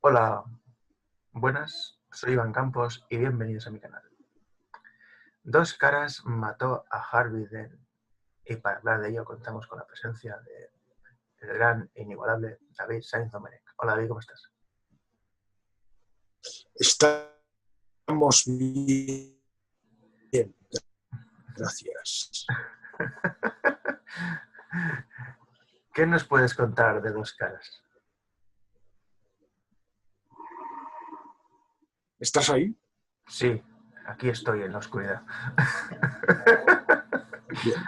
Hola, buenas, soy Iván Campos y bienvenidos a mi canal. Dos Caras mató a Harvey Dent y para hablar de ello contamos con la presencia del gran e inigualable David Sainz Domenech. Hola David, ¿cómo estás? Estamos bien, gracias. ¿Qué nos puedes contar de Dos Caras? ¿Estás ahí? Sí, aquí estoy en la oscuridad. Bien.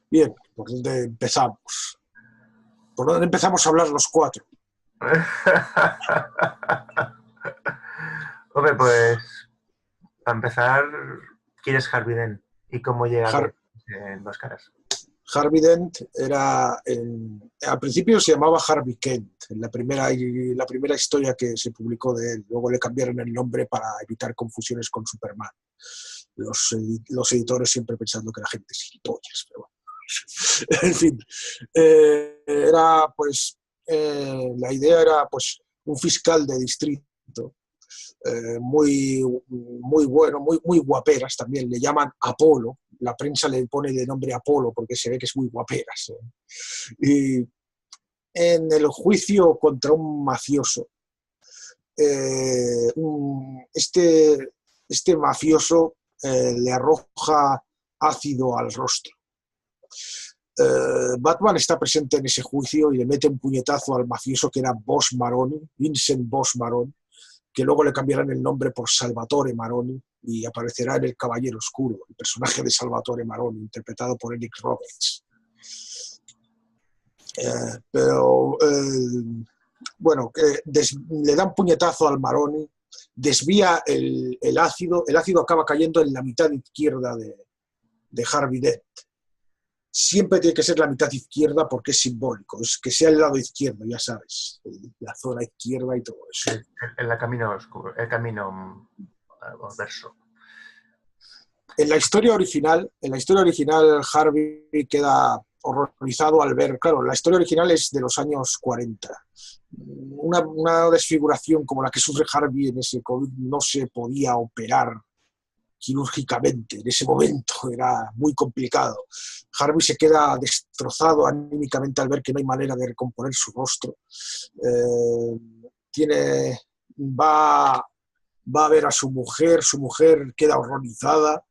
Bien, ¿por dónde empezamos? ¿Por dónde empezamos a hablar los cuatro? Hombre, pues para empezar, ¿quién es Harvey Dent y cómo llega en Dos Caras? Harvey Dent era, al principio se llamaba Harvey Kent, en la primera historia que se publicó de él. Luego le cambiaron el nombre para evitar confusiones con Superman. Los editores siempre pensando que la gente es gilipollas, pero bueno. En fin, la idea era pues un fiscal de distrito muy bueno, muy guaperas también, le llaman Apolo, la prensa le pone de nombre Apolo porque se ve que es muy guaperas. Y en el juicio contra un mafioso, este mafioso le arroja ácido al rostro. Batman está presente en ese juicio y le mete un puñetazo al mafioso que era Boss Maroni, Vincent Boss Maroni, que luego le cambiarán el nombre por Salvatore Maroni y aparecerá en El Caballero Oscuro, el personaje de Salvatore Maroni, interpretado por Eric Roberts. Le da un puñetazo al Maroni, desvía el ácido acaba cayendo en la mitad izquierda de Harvey Dent. Siempre tiene que ser la mitad izquierda porque es simbólico, es que sea el lado izquierdo, ya sabes, la zona izquierda y todo eso. El camino oscuro, el camino verso. En la historia original, Harvey queda horrorizado al ver, claro, la historia original es de los años 40. Una desfiguración como la que sufre Harvey en ese COVID no se podía operar quirúrgicamente, en ese momento era muy complicado. Harvey se queda destrozado anímicamente al ver que no hay manera de recomponer su rostro. Va a ver a su mujer queda horrorizada,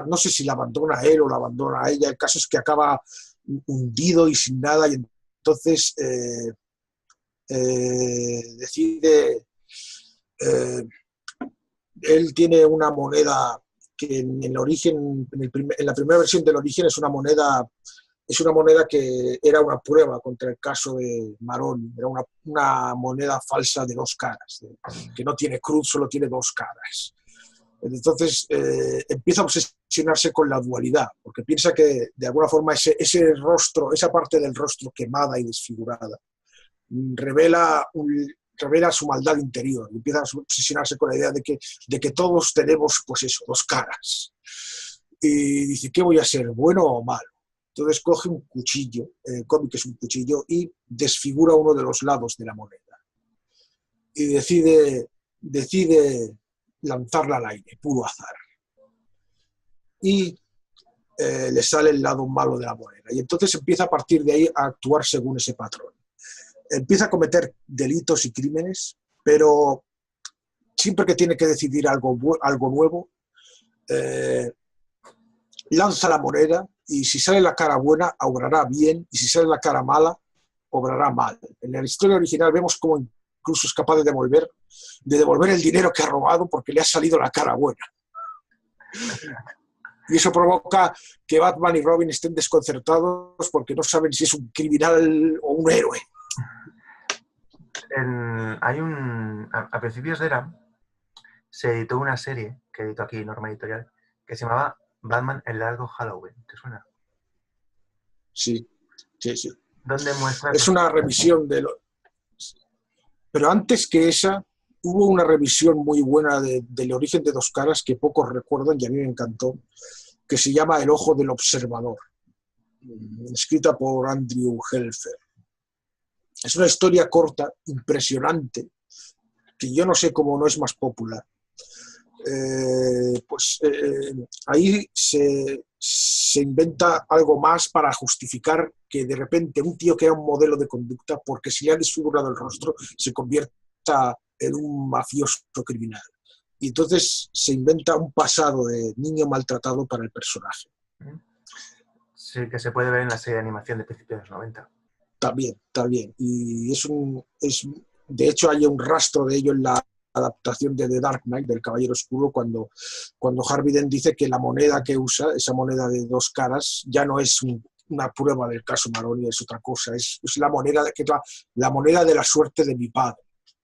no sé si la abandona a él o la abandona a ella, el caso es que acaba hundido y sin nada y entonces decide... él tiene una moneda que en el origen, en la primera versión del origen es una moneda que era una prueba contra el caso de Maroni, era una moneda falsa de dos caras, que no tiene cruz, solo tiene dos caras. Entonces empieza a obsesionarse con la dualidad, porque piensa que de alguna forma ese rostro, esa parte del rostro quemada y desfigurada, revela su maldad interior, y empieza a obsesionarse con la idea de que todos tenemos, pues eso, dos caras. Y dice, ¿qué voy a ser, bueno o malo? Entonces coge un cuchillo, el cómic es un cuchillo, y desfigura uno de los lados de la moneda. Y decide lanzarla al aire, puro azar. Y le sale el lado malo de la moneda. Y entonces empieza a partir de ahí a actuar según ese patrón. Empieza a cometer delitos y crímenes, pero siempre que tiene que decidir algo nuevo, lanza la moneda y si sale la cara buena, obrará bien, y si sale la cara mala, obrará mal. En la historia original vemos cómo incluso es capaz de devolver el dinero que ha robado porque le ha salido la cara buena. Y eso provoca que Batman y Robin estén desconcertados porque no saben si es un criminal o un héroe. A principios de era se editó una serie que editó aquí Norma Editorial que se llamaba Batman el largo Halloween. ¿Te suena? Sí. ¿Dónde muestra? Es una revisión pero antes que esa hubo una revisión muy buena del origen de Dos Caras que pocos recuerdan y a mí me encantó, que se llama El ojo del observador. escrita por Andrew Helfer. Es una historia corta, impresionante, que yo no sé cómo no es más popular. Ahí se inventa algo más para justificar que de repente un tío que era un modelo de conducta, porque si le ha desfigurado el rostro, se convierta en un mafioso criminal. Y entonces se inventa un pasado de niño maltratado para el personaje. Sí, que se puede ver en la serie de animación de principios de los 90. También. Y de hecho hay un rastro de ello en la adaptación de The Dark Knight, del Caballero Oscuro, cuando Harvey Dent dice que la moneda que usa, esa moneda de 2 caras, ya no es una prueba del caso Maroni, es otra cosa, es la moneda, la moneda de la suerte de mi padre.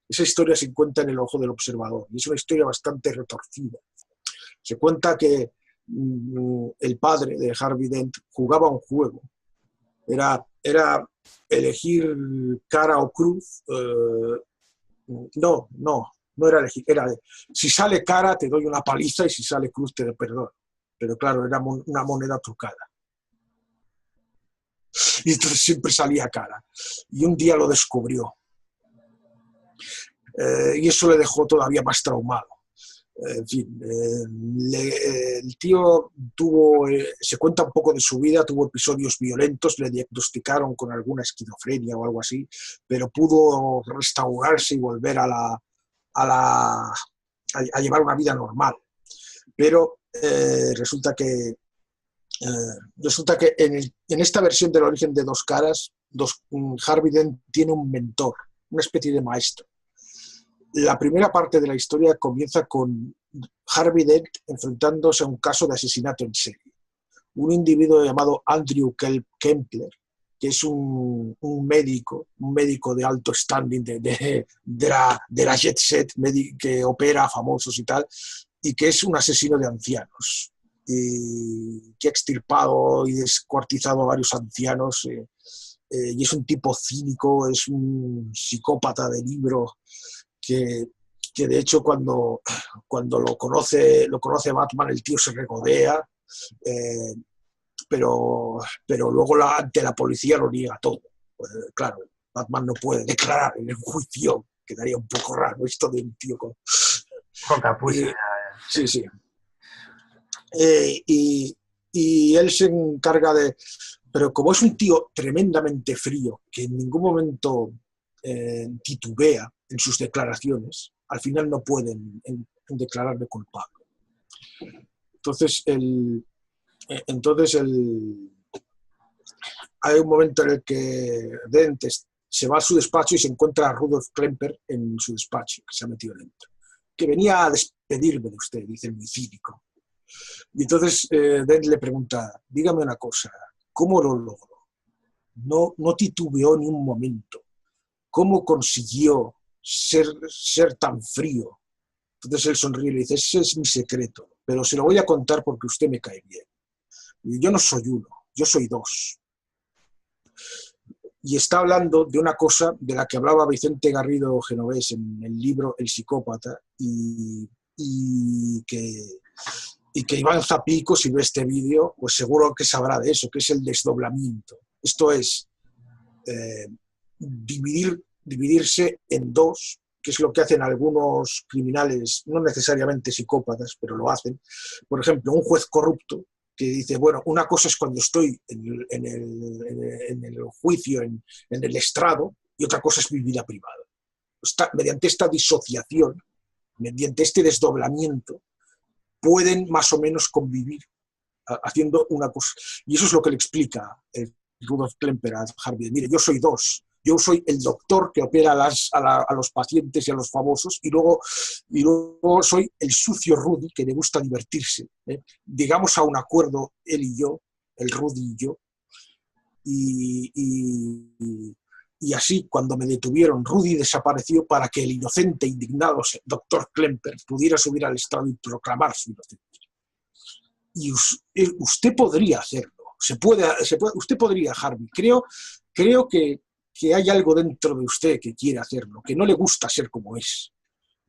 Esa historia se cuenta en El ojo del observador, y es una historia bastante retorcida. Se cuenta que el padre de Harvey Dent jugaba un juego. Era elegir cara o cruz. No era elegir. Era si sale cara te doy una paliza y si sale cruz te doy perdón. Pero claro, era una moneda trucada. Y entonces siempre salía cara. Y un día lo descubrió. Y eso le dejó todavía más traumado. En fin, el tío se cuenta un poco de su vida, tuvo episodios violentos, le diagnosticaron con alguna esquizofrenia o algo así, pero pudo restaurarse y volver a llevar una vida normal. Pero resulta que en esta versión del Origen de 2 caras, Harvey Dent tiene un mentor, una especie de maestro. La primera parte de la historia comienza con Harvey Dent enfrentándose a un caso de asesinato en serie. Un individuo llamado Andrew Kempler, que es un médico de alto standing de la jet set, que opera a famosos y tal, y que es un asesino de ancianos, y que ha extirpado y descuartizado a varios ancianos, y es un tipo cínico, es un psicópata de libro, que de hecho cuando lo conoce Batman, el tío se regodea, pero luego ante la policía lo niega todo. Claro, Batman no puede declarar en el juicio, quedaría un poco raro esto de un tío con capucha. Sí. Y él se encarga pero como es un tío tremendamente frío, que en ningún momento titubea en sus declaraciones, al final no pueden declararle culpable. Entonces hay un momento en el que Dent se va a su despacho y se encuentra a Rudolf Klemper en su despacho, que se ha metido dentro. Que venía a despedirme de usted, dice, muy cínico. Y entonces Dent le pregunta, dígame una cosa, ¿cómo lo logró? No titubeó ni un momento. ¿Cómo consiguió ser tan frío? Entonces él sonríe y le dice, ese es mi secreto, pero se lo voy a contar porque usted me cae bien. Y yo no soy uno, yo soy 2. Y está hablando de una cosa de la que hablaba Vicente Garrido Genovés en el libro El psicópata, y que Iván Zapico, si ve este vídeo, pues seguro que sabrá de eso, que es el desdoblamiento. Esto es dividirse en 2, que es lo que hacen algunos criminales, no necesariamente psicópatas, pero lo hacen. Por ejemplo, un juez corrupto que dice, bueno, una cosa es cuando estoy en el juicio, en el estrado, y otra cosa es mi vida privada. Mediante esta disociación, mediante este desdoblamiento, pueden más o menos convivir haciendo una cosa. Y eso es lo que le explica Rudolf Klemper a Harvey. Mire, yo soy 2. Yo soy el doctor que opera a los pacientes y a los famosos, y luego soy el sucio Rudy que le gusta divertirse. Llegamos a un acuerdo, él y yo, el Rudy y yo, y así, cuando me detuvieron, Rudy desapareció para que el inocente e indignado doctor Klemper pudiera subir al estrado y proclamar su inocencia. Y usted podría hacerlo. Usted podría, Harvey. Creo que hay algo dentro de usted que quiere hacerlo, que no le gusta ser como es.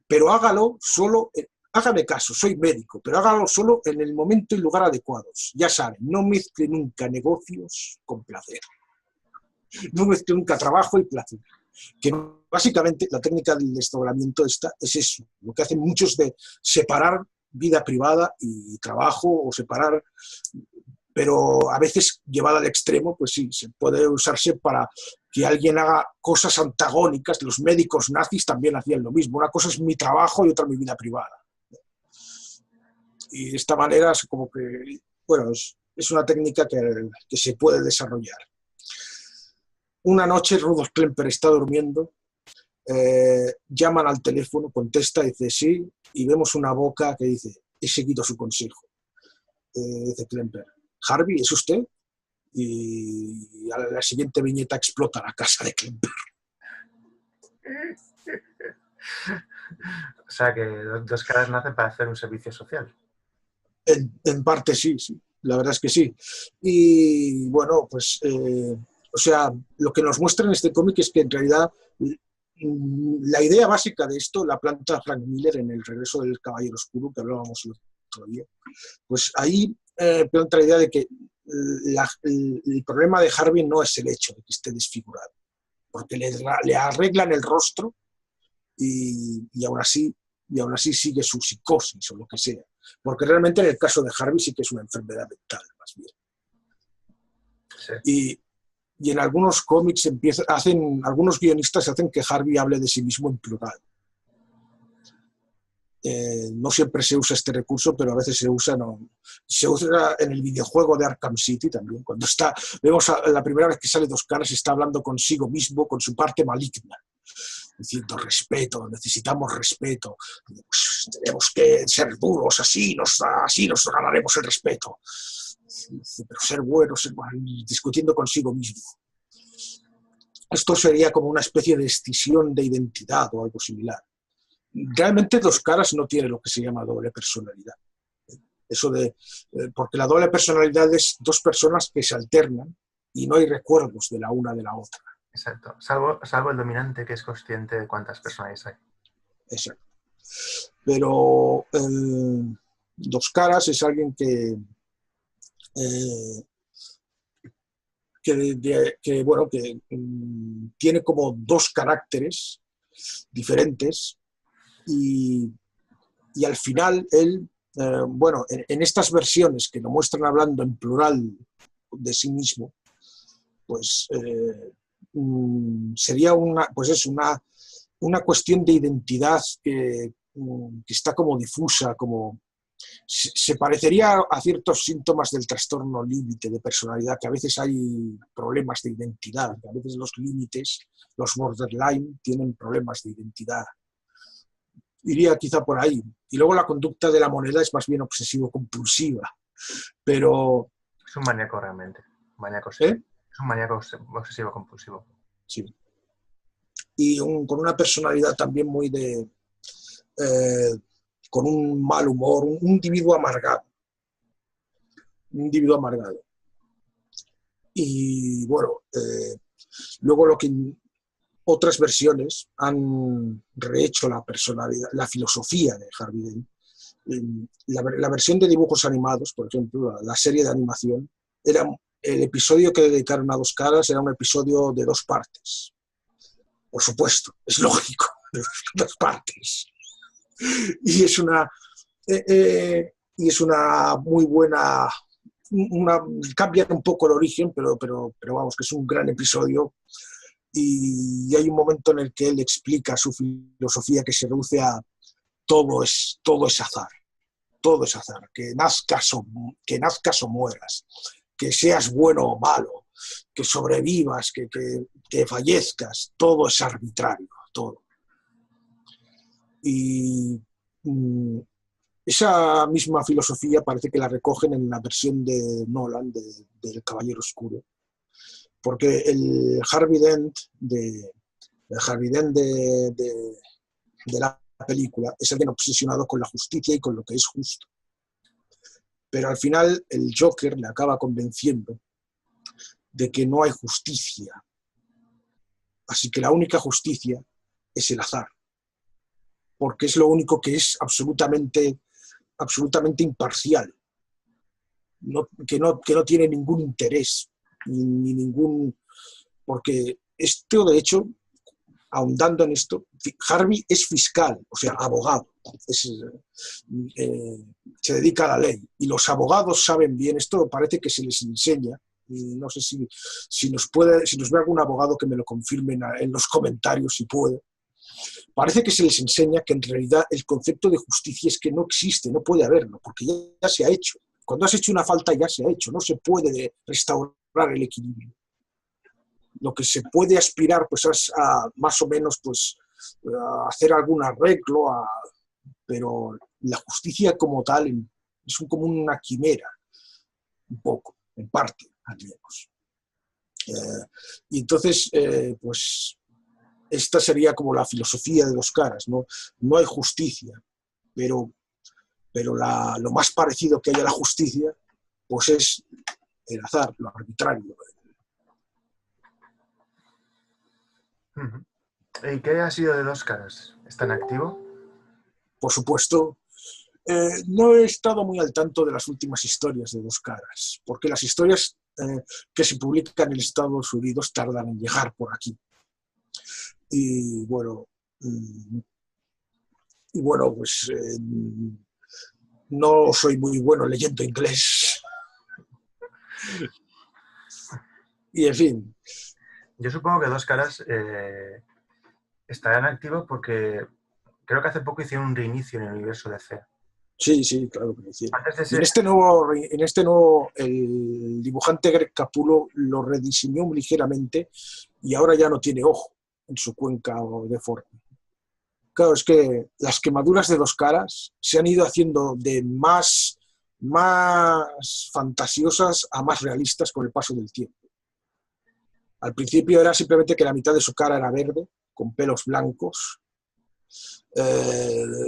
Pero hágalo solo hágame caso, soy médico, pero hágalo solo en el momento y lugar adecuados. Ya saben, no mezcle nunca negocios con placer. No mezcle nunca trabajo y placer. Que básicamente la técnica del desdoblamiento esta es eso, lo que hacen muchos de separar vida privada y trabajo, o separar, pero a veces llevada al extremo, pues sí, se puede usarse para que alguien haga cosas antagónicas. Los médicos nazis también hacían lo mismo, una cosa es mi trabajo y otra mi vida privada. Y de esta manera es como que, bueno, es una técnica que se puede desarrollar. Una noche Rudolf Klemperer está durmiendo, llaman al teléfono, contesta, dice sí, y vemos una boca que dice, he seguido su consejo. Dice Klemperer, Harvey, ¿es usted? Y a la siguiente viñeta explota la casa de Klemperer. O sea que Dos Caras nace para hacer un servicio social. En parte sí, la verdad es que sí. Y bueno, pues, o sea, lo que nos muestra en este cómic es que en realidad la idea básica de esto la planta Frank Miller en El regreso del Caballero Oscuro, que hablábamos el otro día. Pues ahí planta la idea de que el problema de Harvey no es el hecho de que esté desfigurado, porque le arreglan el rostro y aún así sigue su psicosis o lo que sea. Porque realmente en el caso de Harvey sí que es una enfermedad mental, más bien. Sí. Y en algunos cómics algunos guionistas hacen que Harvey hable de sí mismo en plural. No siempre se usa este recurso, pero a veces se usa en el videojuego de Arkham City también. Cuando vemos la primera vez que sale Dos Caras, está hablando consigo mismo, con su parte maligna, diciendo respeto, necesitamos respeto, pues, tenemos que ser duros, así nos ganaremos el respeto. Pero ser buenos, discutiendo consigo mismo. Esto sería como una especie de escisión de identidad o algo similar. Realmente Dos Caras no tiene lo que se llama doble personalidad. Porque la doble personalidad es dos personas que se alternan y no hay recuerdos de la una de la otra. Exacto, salvo el dominante, que es consciente de cuántas personas hay. Exacto. Pero Dos Caras es alguien que tiene como dos caracteres diferentes y al final él, en estas versiones que lo muestran hablando en plural de sí mismo, pues sería una cuestión de identidad que está como difusa, como se parecería a ciertos síntomas del trastorno límite de personalidad, que a veces hay problemas de identidad, que a veces los límites, los borderline, tienen problemas de identidad. Iría quizá por ahí. Y luego la conducta de la moneda es más bien obsesivo-compulsiva, pero... Es un maníaco realmente. Es un maníaco obsesivo-compulsivo. Sí. Y con una personalidad también muy con un mal humor, un individuo amargado. Y bueno, luego otras versiones han rehecho la personalidad, la filosofía de Harvey Dent. La versión de dibujos animados, por ejemplo, la serie de animación, el episodio que dedicaron a Dos Caras era un episodio de 2 partes. Por supuesto, es lógico, de 2 partes. Y es una muy buena... cambian un poco el origen, pero vamos, que es un gran episodio. Y hay un momento en el que él explica su filosofía, que se reduce a todo es azar, que nazcas o mueras, que seas bueno o malo, que sobrevivas, que fallezcas, todo es arbitrario, todo. Y esa misma filosofía parece que la recogen en la versión de Nolan del Caballero Oscuro, porque el Harvey Dent de la película es alguien obsesionado con la justicia y con lo que es justo. Pero al final el Joker le acaba convenciendo de que no hay justicia. Así que la única justicia es el azar. porque es lo único que es absolutamente imparcial, que no tiene ningún interés, ni ningún... Porque esto, de hecho, ahondando en esto, Harvey es fiscal, o sea, abogado, se dedica a la ley, y los abogados saben bien, esto parece que se les enseña, y no sé si nos ve algún abogado que me lo confirme en los comentarios si puede. Parece que se les enseña que en realidad el concepto de justicia es que no existe, no puede haberlo, porque ya se ha hecho. Cuando has hecho una falta ya se ha hecho, no se puede restaurar el equilibrio. Lo que se puede aspirar pues es a más o menos pues a hacer algún arreglo, pero la justicia como tal es como una quimera, un poco, en parte, al menos. Y entonces, pues esta sería como la filosofía de Dos Caras, ¿no? No hay justicia, pero lo más parecido que hay a la justicia pues es el azar, lo arbitrario. ¿Y qué ha sido de Dos Caras? ¿Está en activo? Por supuesto, no he estado muy al tanto de las últimas historias de Dos Caras, porque las historias que se publican en Estados Unidos tardan en llegar por aquí. Y bueno, pues no soy muy bueno leyendo inglés. Y en fin. Yo supongo que Dos Caras estará en activo porque creo que hace poco hicieron un reinicio en el universo DC. Sí, claro que lo hicieron. Antes de Y en este nuevo, el dibujante Greg Capullo lo rediseñó ligeramente y ahora ya no tiene ojo en su cuenca deforme. Claro, es que las quemaduras de Dos Caras se han ido haciendo de más fantasiosas a más realistas con el paso del tiempo. Al principio era simplemente que la mitad de su cara era verde, con pelos blancos.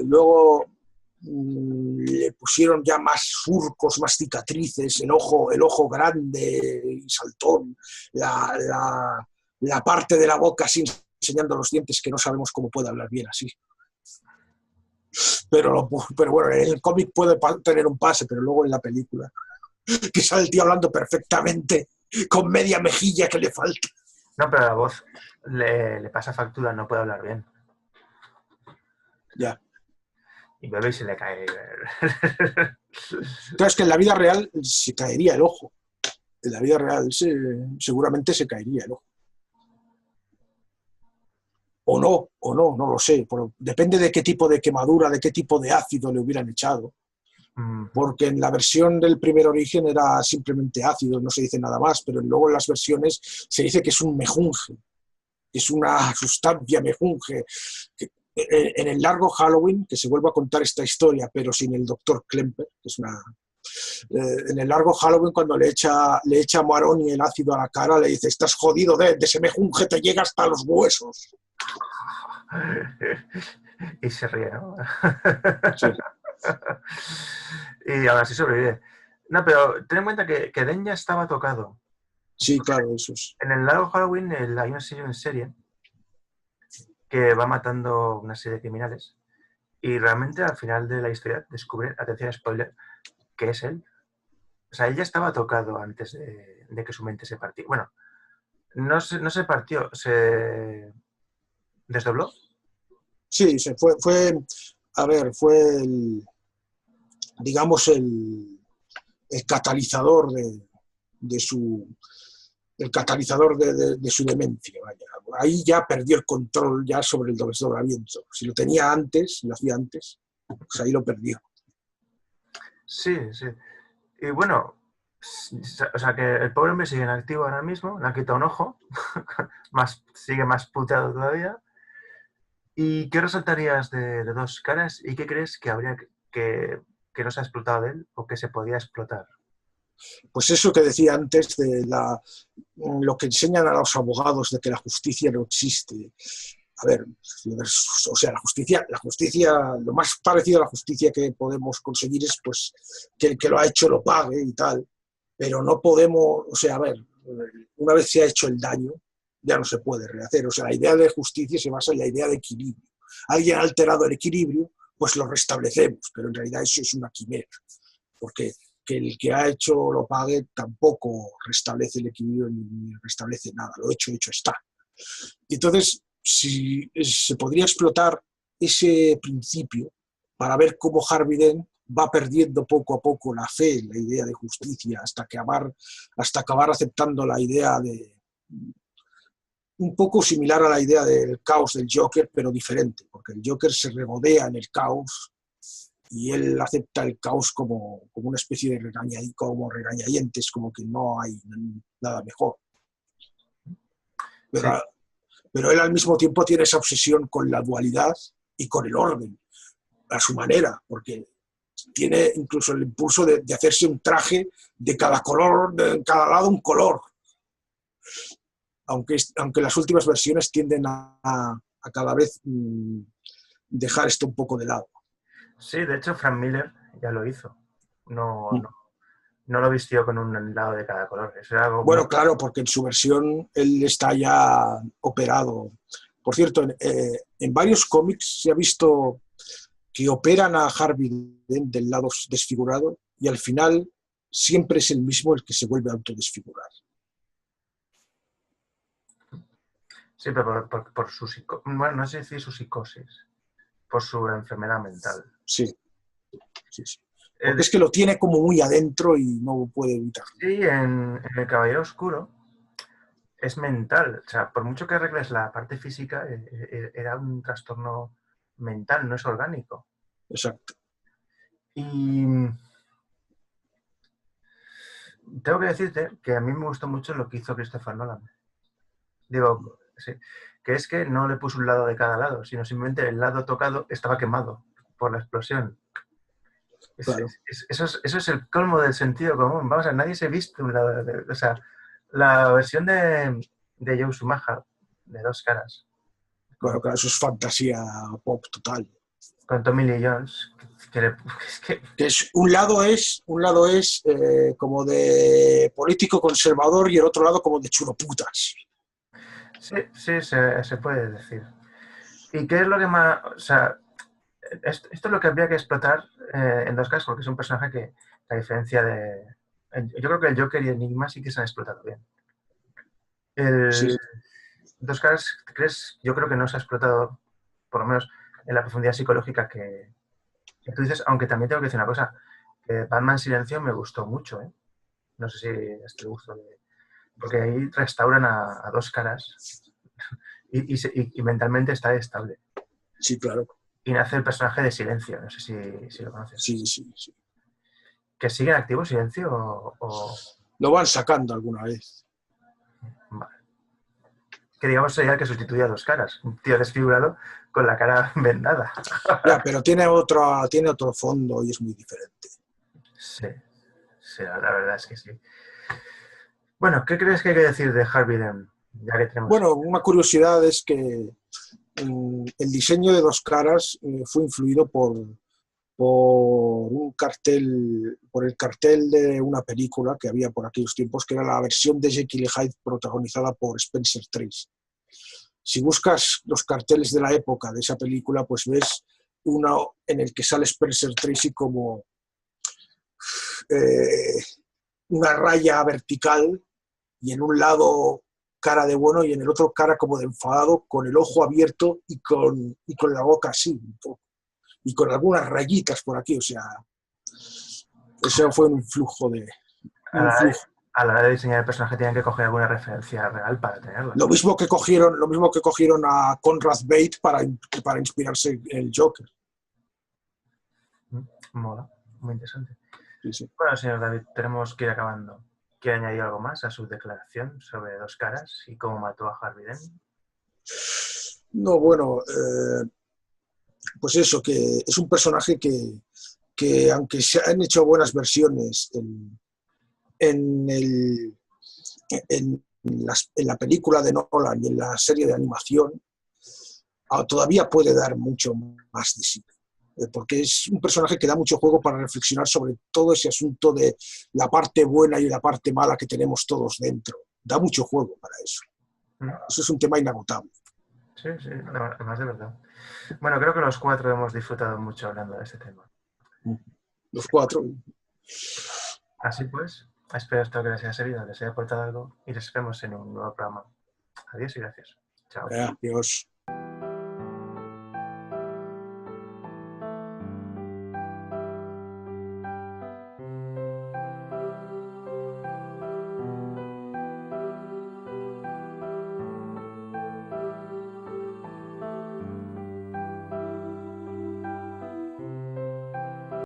Luego le pusieron ya más surcos, más cicatrices, el ojo grande y saltón, la parte de la boca así enseñando los dientes, que no sabemos cómo puede hablar bien así. Pero bueno, en el cómic puede tener un pase, pero luego en la película, que sale el tío hablando perfectamente, con media mejilla que le falta. No, pero la voz le pasa factura, no puede hablar bien. Ya. Y bebe y se le cae. Claro, es que en la vida real se caería el ojo. En la vida real seguramente se caería el ojo. O no lo sé. Pero depende de qué tipo de quemadura, de qué tipo de ácido le hubieran echado. Porque en la versión del primer origen era simplemente ácido, no se dice nada más, pero luego en las versiones se dice que es un mejunje, es una sustancia mejunje. En el largo Halloween, que se vuelve a contar esta historia, pero sin el Dr. Klemper, que es una... en el largo Halloween, cuando le echa a Maroni el ácido a la cara, le dice: estás jodido, de ese mejunje te llega hasta los huesos. Y se ríe, ¿no? Sí. Y aún así sobrevive. No, pero ten en cuenta que Den ya estaba tocado. Sí, claro, eso es. En el largo Halloween hay una serie que va matando una serie de criminales y realmente al final de la historia descubre, atención spoiler, que es él. O sea, él ya estaba tocado antes de que su mente se partiera. Bueno, no se partió, se desdobló. Sí, fue el, digamos, el catalizador de su demencia. Vaya. Ahí ya perdió el control ya sobre el desdoblamiento. Si lo tenía antes, lo hacía antes, pues ahí lo perdió. Sí. Y bueno, o sea que el pobre hombre sigue en activo ahora mismo, le han quitado un ojo, sigue más puteado todavía. ¿Y qué resaltarías de Dos Caras y qué crees que habría que no se ha explotado de él o que se podía explotar? Pues eso que decía antes de lo que enseñan a los abogados de que la justicia no existe. A ver, o sea, la justicia, lo más parecido a la justicia que podemos conseguir es pues que el que lo ha hecho lo pague y tal, pero no podemos, o sea, a ver, una vez se ha hecho el daño, ya no se puede rehacer. O sea, la idea de justicia se basa en la idea de equilibrio. alguien ha alterado el equilibrio, pues lo restablecemos, pero en realidad eso es una quimera, porque que el que ha hecho lo pague tampoco restablece el equilibrio ni restablece nada, lo hecho está. Y entonces, si se podría explotar ese principio para ver cómo Harvey Dent va perdiendo poco a poco la fe en la idea de justicia hasta acabar aceptando la idea de un poco similar a la idea del caos del Joker, pero diferente, porque el Joker se regodea en el caos y él acepta el caos como una especie de regañadientes, como que no hay nada mejor. Pero, sí. Pero él al mismo tiempo tiene esa obsesión con la dualidad y con el orden, a su manera, porque tiene incluso el impulso de hacerse un traje de cada color, de cada lado un color. Aunque las últimas versiones tienden a cada vez dejar esto un poco de lado. Sí, de hecho Frank Miller ya lo hizo. No lo vistió con un lado de cada color. Eso era algo bueno, claro, porque en su versión él está ya operado. Por cierto, en varios cómics se ha visto que operan a Harvey Dent del lado desfigurado y al final siempre es el mismo el que se vuelve a autodesfigurar. Sí, pero por su psicosis, bueno, no sé si su psicosis, por su enfermedad mental. Sí. Porque es que lo tiene como muy adentro y no puede evitarlo. Sí, en El Caballero Oscuro es mental. O sea, por mucho que arregles la parte física, era un trastorno mental, no es orgánico. Exacto. Y tengo que decirte que a mí me gustó mucho lo que hizo Christopher Nolan. Digo, sí, que es que no le puso un lado de cada lado, sino simplemente el lado tocado estaba quemado por la explosión. Claro. Eso es el colmo del sentido común. Vamos a ver, nadie se viste un lado. O sea, la versión de Joe Schumacher, de Dos Caras. Bueno, claro, eso es fantasía pop total. Con Tommy Lee Jones. Que es, un lado es como de político conservador y el otro lado como de chuloputas. Sí, se puede decir. ¿Y qué es lo que más...? O sea, esto es lo que habría que explotar en Dos Caras, porque es un personaje que, a diferencia de... Yo creo que el Joker y Enigma sí que se han explotado bien. Sí. Dos Caras, yo creo que no se ha explotado, por lo menos en la profundidad psicológica que tú dices, aunque también tengo que decir una cosa, que Batman Silencio me gustó mucho, ¿eh? No sé si es el gusto porque ahí restauran a Dos Caras y mentalmente está estable. Sí, claro. Y nace el personaje de Silencio, no sé si lo conoces. Sí. ¿Que sigue activo Silencio o...? Lo van sacando alguna vez. Vale. Que digamos sería el que sustituye a Dos Caras, un tío desfigurado con la cara vendada. Ya, pero tiene otro fondo y es muy diferente. Sí, la verdad es que sí. Bueno, ¿qué crees que hay que decir de Harvey Dent? Ya que tenemos... Bueno, una curiosidad es que el diseño de Dos Caras fue influido por un cartel, por el cartel de una película que había por aquellos tiempos, que era la versión de Jekyll y Hyde protagonizada por Spencer Tracy. Si buscas los carteles de la época de esa película, pues ves uno en el que sale Spencer Tracy como una raya vertical y en un lado cara de bueno y en el otro cara como de enfadado, con el ojo abierto y con la boca así, un poco. Y con algunas rayitas por aquí, o sea, ese fue un flujo de... A la hora de diseñar el personaje tenían que coger alguna referencia real para tenerlo. Lo mismo que cogieron a Conrad Bate para inspirarse en el Joker. Mola, muy interesante. Sí. Bueno, señor David, tenemos que ir acabando. ¿Quiere añadir algo más a su declaración sobre Dos Caras y cómo mató a Harvey Dent? No, bueno, pues eso, que es un personaje que aunque se han hecho buenas versiones en la película de Nolan y en la serie de animación, todavía puede dar mucho más de sí. Porque es un personaje que da mucho juego para reflexionar sobre todo ese asunto de la parte buena y la parte mala que tenemos todos dentro. Da mucho juego para eso. Eso es un tema inagotable. Sí, sí, no, además de verdad. Bueno, creo que los cuatro hemos disfrutado mucho hablando de este tema. Los cuatro. Así pues, espero esto que les haya servido, les haya aportado algo y les vemos en un nuevo programa. Adiós y gracias. Chao. Adiós.